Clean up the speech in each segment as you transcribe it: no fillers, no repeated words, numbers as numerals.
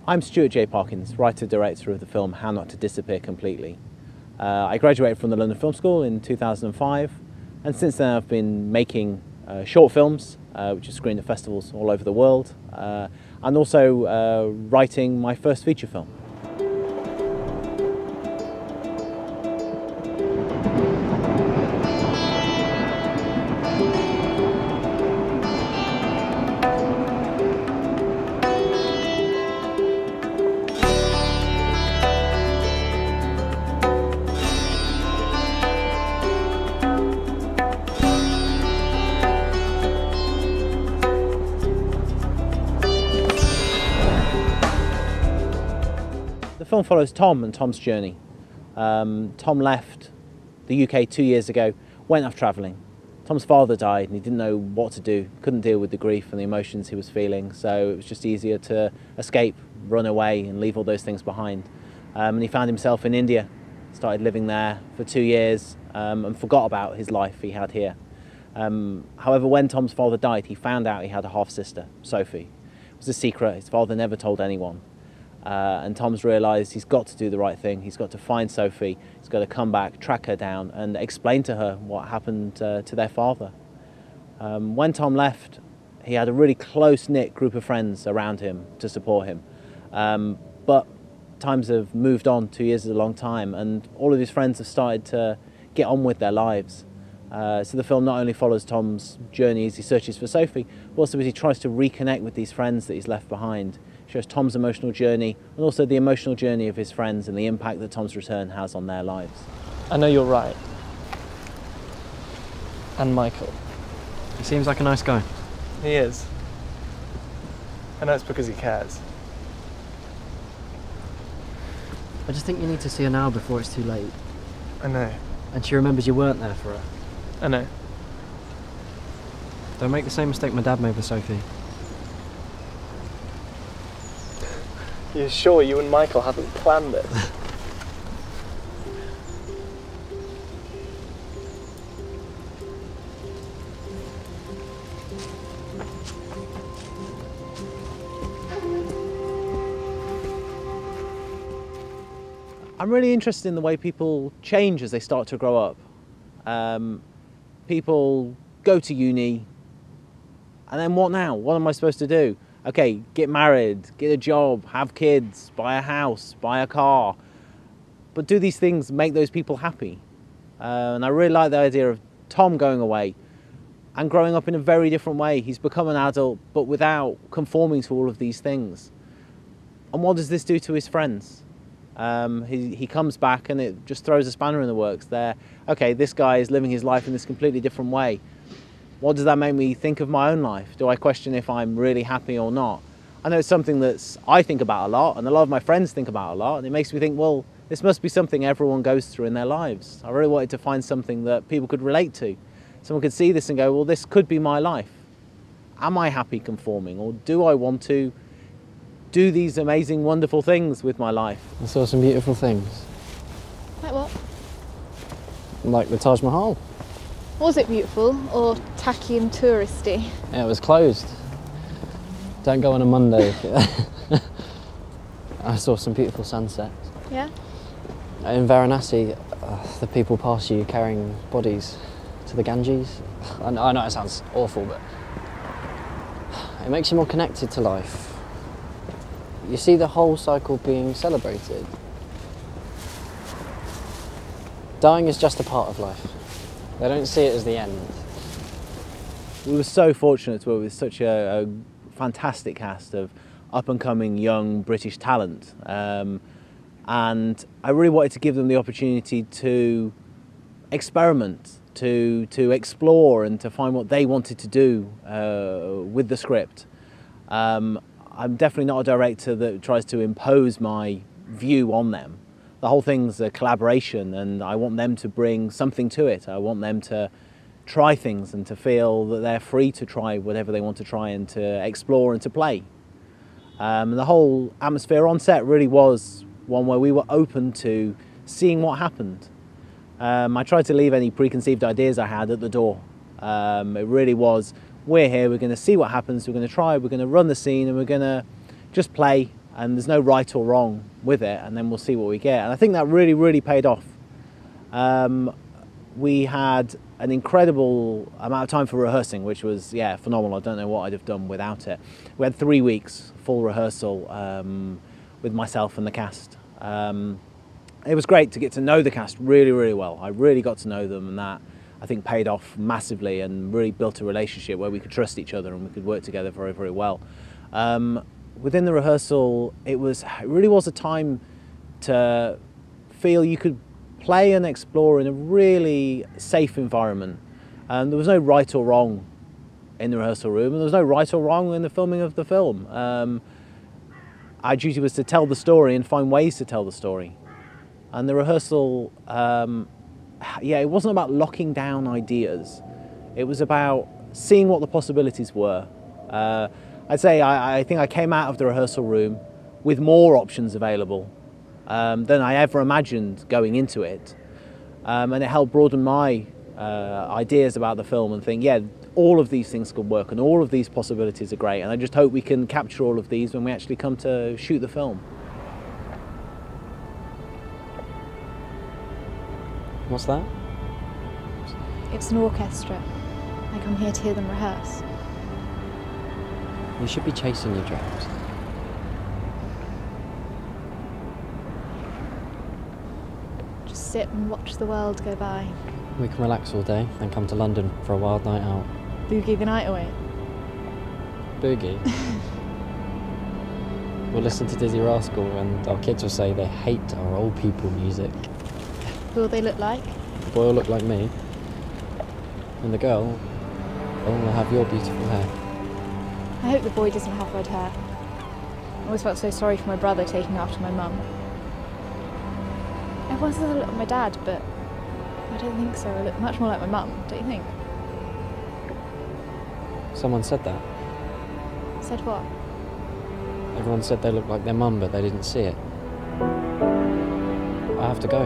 I'm Stuart J. Parkins, writer-director of the film How Not to Disappear Completely. I graduated from the London Film School in 2005, and since then I've been making short films, which are screened at festivals all over the world, and also writing my first feature film. The film follows Tom and Tom's journey. Tom left the UK 2 years ago, went off travelling. Tom's father died and he didn't know what to do, couldn't deal with the grief and the emotions he was feeling, so it was just easier to escape, run away and leave all those things behind. And he found himself in India, started living there for 2 years and forgot about his life he had here. However, when Tom's father died, he found out he had a half-sister, Sophie. It was a secret, his father never told anyone. And Tom's realised he's got to do the right thing, he's got to find Sophie, he's got to come back, track her down and explain to her what happened to their father. When Tom left, he had a really close-knit group of friends around him to support him. But times have moved on, 2 years is a long time, and all of his friends have started to get on with their lives. So the film not only follows Tom's journey as he searches for Sophie, but also as he tries to reconnect with these friends that he's left behind. It shows Tom's emotional journey and also the emotional journey of his friends and the impact that Tom's return has on their lives. I know you're right. And Michael. He seems like a nice guy. He is. I know it's because he cares. I just think you need to see her now before it's too late. I know. And she remembers you weren't there for her. I know. Don't make the same mistake my dad made with Sophie. You're sure you and Michael haven't planned this? I'm really interested in the way people change as they start to grow up. People go to uni, and then what now? What am I supposed to do? Okay, get married, get a job, have kids, buy a house, buy a car. But do these things make those people happy? And I really like the idea of Tom going away and growing up in a very different way. He's become an adult, but without conforming to all of these things. And what does this do to his friends? He comes back and it just throws a spanner in the works there. Okay, this guy is living his life in this completely different way. What does that make me think of my own life? Do I question if I'm really happy or not? I know it's something that I think about a lot and a lot of my friends think about a lot, and it makes me think, well, this must be something everyone goes through in their lives. I really wanted to find something that people could relate to. Someone could see this and go, well, this could be my life. Am I happy conforming, or do I want to do these amazing, wonderful things with my life? I saw some beautiful things. Like what? Like the Taj Mahal. Was it beautiful or tacky and touristy? Yeah, it was closed. Don't go on a Monday. I saw some beautiful sunsets. Yeah? In Varanasi, the people pass you carrying bodies to the Ganges. I know it sounds awful, but it makes you more connected to life. You see the whole cycle being celebrated. Dying is just a part of life. They don't see it as the end. We were so fortunate to work with such a fantastic cast of up-and-coming young British talent. And I really wanted to give them the opportunity to experiment, to explore and to find what they wanted to do with the script. I'm definitely not a director that tries to impose my view on them. The whole thing's a collaboration and I want them to bring something to it. I want them to try things and to feel that they're free to try whatever they want to try and to explore and to play. And the whole atmosphere on set really was one where we were open to seeing what happened. I tried to leave any preconceived ideas I had at the door. It really was, we're here, we're going to see what happens, we're going to try, we're going to run the scene and we're going to just play and there's no right or wrong with it, and then we'll see what we get. And I think that really, really paid off. We had an incredible amount of time for rehearsing, which was, yeah, phenomenal. I don't know what I'd have done without it. We had 3 weeks full rehearsal with myself and the cast. It was great to get to know the cast really, really well. I really got to know them, and that, I think, paid off massively and really built a relationship where we could trust each other and we could work together very, very well. Within the rehearsal, it really was a time to feel you could play and explore in a really safe environment. There was no right or wrong in the rehearsal room, and there was no right or wrong in the filming of the film. Our duty was to tell the story and find ways to tell the story. And the rehearsal, yeah, it wasn't about locking down ideas. It was about seeing what the possibilities were. I'd say I think I came out of the rehearsal room with more options available than I ever imagined going into it. And it helped broaden my ideas about the film and think, yeah, all of these things could work and all of these possibilities are great. And I just hope we can capture all of these when we actually come to shoot the film. What's that? It's an orchestra. I come here to hear them rehearse. You should be chasing your dreams. Just sit and watch the world go by. We can relax all day, then come to London for a wild night out. Boogie the night away. Boogie? We'll listen to Dizzy Rascal and our kids will say they hate our old people music. Who will they look like? The boy will look like me. And the girl will have your beautiful hair. I hope the boy doesn't have red hair. I always felt so sorry for my brother taking after my mum. Everyone says I look like my dad, but I don't think so. I look much more like my mum, don't you think? Someone said that. Said what? Everyone said they looked like their mum, but they didn't see it. I have to go.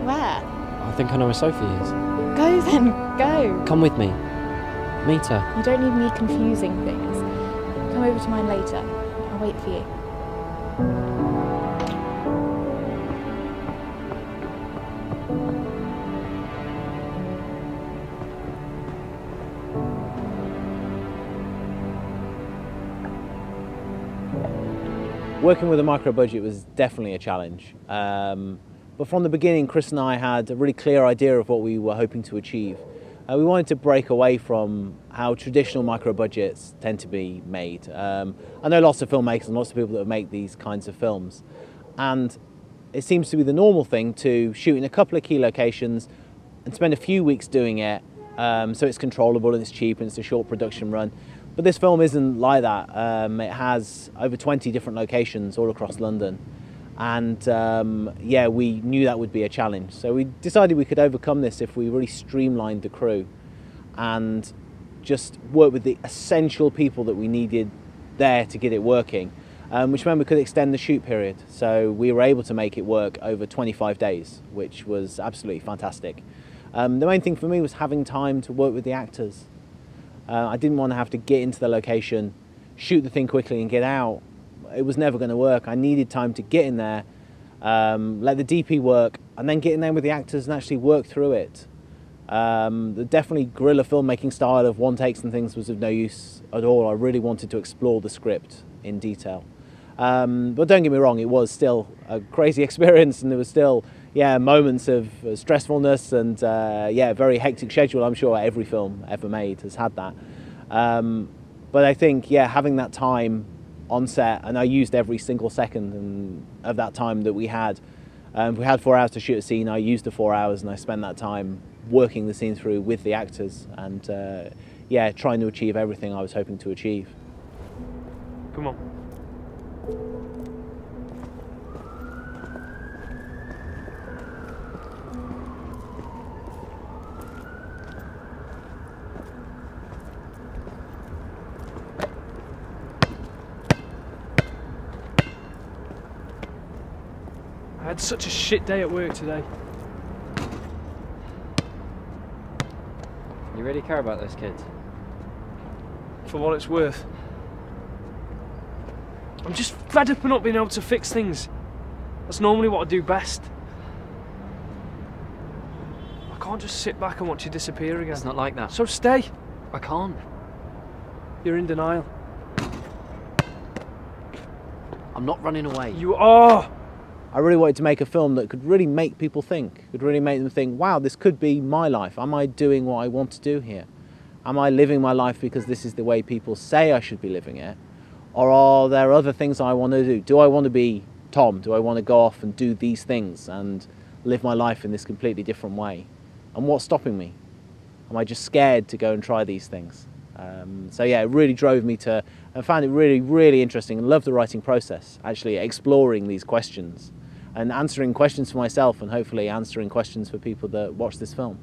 Where? I think I know where Sophie is. Go then, go! Come with me. Meet her. You don't need me confusing things. Come over to mine later. I'll wait for you. Working with a micro budget was definitely a challenge. But from the beginning, Chris and I had a really clear idea of what we were hoping to achieve. We wanted to break away from how traditional micro budgets tend to be made. I know lots of filmmakers and lots of people that make these kinds of films. And it seems to be the normal thing to shoot in a couple of key locations and spend a few weeks doing it so it's controllable and it's cheap and it's a short production run. But this film isn't like that. It has over 20 different locations all across London. And yeah, we knew that would be a challenge. So we decided we could overcome this if we really streamlined the crew and just work with the essential people that we needed there to get it working, which meant we could extend the shoot period. So we were able to make it work over 25 days, which was absolutely fantastic. The main thing for me was having time to work with the actors. I didn't want to have to get into the location, shoot the thing quickly and get out. It was never going to work. I needed time to get in there, let the DP work, and then get in there with the actors and actually work through it. The definitely guerrilla filmmaking style of one takes and things was of no use at all. I really wanted to explore the script in detail. But don't get me wrong, it was still a crazy experience, and there was still, yeah, moments of stressfulness and yeah, very hectic schedule. I'm sure every film ever made has had that. But I think, yeah, having that time on set, and I used every single second of that time that we had. If we had 4 hours to shoot a scene, I used the 4 hours and I spent that time working the scene through with the actors and yeah, trying to achieve everything I was hoping to achieve. Come on. I had such a shit day at work today. You really care about those kids? For what it's worth. I'm just fed up and not being able to fix things. That's normally what I do best. I can't just sit back and watch you disappear again. It's not like that. So stay. I can't. You're in denial. I'm not running away. You are. I really wanted to make a film that could really make people think, could really make them think, wow, this could be my life. Am I doing what I want to do here? Am I living my life because this is the way people say I should be living it? Or are there other things I want to do? Do I want to be Tom? Do I want to go off and do these things and live my life in this completely different way? And what's stopping me? Am I just scared to go and try these things? So yeah, it really drove me to, I found it really, really interesting and loved the writing process, actually exploring these questions and answering questions for myself and hopefully answering questions for people that watch this film.